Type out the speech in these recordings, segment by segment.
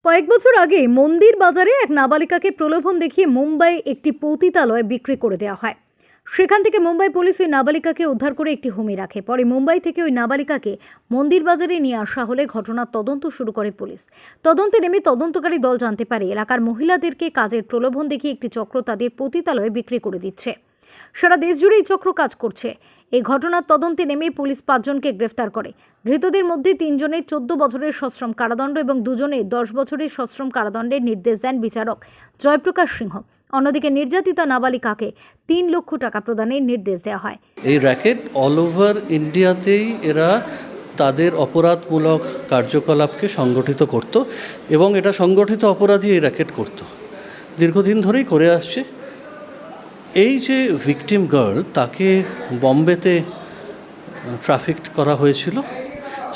কয়েক বছর আগে মন্দির বাজারে এক নাবালিকাকে প্রলোভন দেখিয়ে মুম্বাই একটি পতিতালয়ে বিক্রি করে দেওয়া হয়। সেখান থেকে মুম্বাই পুলিশ ওই নাবালিকাকে উদ্ধার করে একটি হোমে রাখে। পরে মুম্বাই থেকে ওই নাবালিকাকে মন্দির বাজারে নিয়ে আসা হলে ঘটনার তদন্ত শুরু করে পুলিশ। তদন্তে নেমে তদন্তকারী দল জানতে পারে এলাকার মহিলাদেরকে কাজের প্রলোভন দেখিয়ে একটি চক্র তাদের পতিতালয়ে বিক্রি করে দিচ্ছে। সারা দেশ জুড়ে এই চক্র কাজ করছে। এই ঘটনার তদন্তে নেমে পুলিশ 5 জনকে গ্রেফতার করে। ধৃতদের মধ্যে 3 জনের 14 বছরের সশ্রম কারাদণ্ড এবং 2 জনের 10 বছরের সশ্রম কারাদণ্ডের নির্দেশ দেন বিচারক জয়প্রকাশ সিংহ। অন্যদিকে নির্যাতিতা নাবালিকাকে 3 লক্ষ টাকা প্রদানের নির্দেশ দেওয়া হয়। এই র্যাকেট অল ওভার ইন্ডিয়াতেই এরা তাদের অপরাধমূলক কার্যকলাপকে সংগঠিত করত এবং এটা সংগঠিত অপরাধী এই র্যাকেট করত, দীর্ঘদিন ধরেই করে আসছে। এই যে ভিকটিম গার্ল, তাকে বম্বেতে ট্রাফিকড করা হয়েছিল।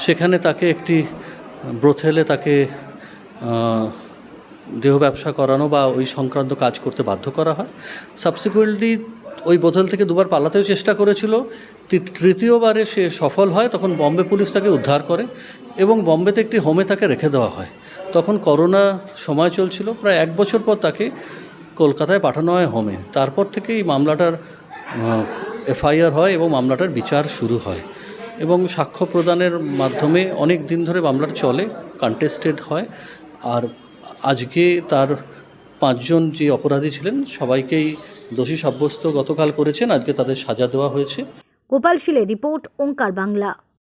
সেখানে তাকে একটি ব্রোথেলে তাকে দেহ ব্যবসা করানো বা ওই সংক্রান্ত কাজ করতে বাধ্য করা হয়। সাবসিকুয়েন্টলি ওই ব্রোথেল থেকে দুবার পালাতেও চেষ্টা করেছিল। তৃতীয়বারে সে সফল হয়, তখন বম্বে পুলিশ তাকে উদ্ধার করে এবং বম্বেতে একটি হোমে তাকে রেখে দেওয়া হয়। তখন করোনা সময় চলছিল। প্রায় 1 বছর পর তাকে কলকাতায় পাঠানো হয় হোমে। তারপর থেকে এই মামলাটার এফআইআর হয় এবং মামলাটার বিচার শুরু হয় এবং সাক্ষ্য প্রদানের মাধ্যমে অনেক দিন ধরে মামলাটা চলে, কন্টেস্টেড হয়। আর আজকে তার 5 জন যে অপরাধী ছিলেন সবাইকেই দোষী সাব্যস্ত গতকাল করেছেন। আজকে তাদের সাজা দেওয়া হয়েছে। গোপাল শীলের রিপোর্ট, ওঙ্কার বাংলা।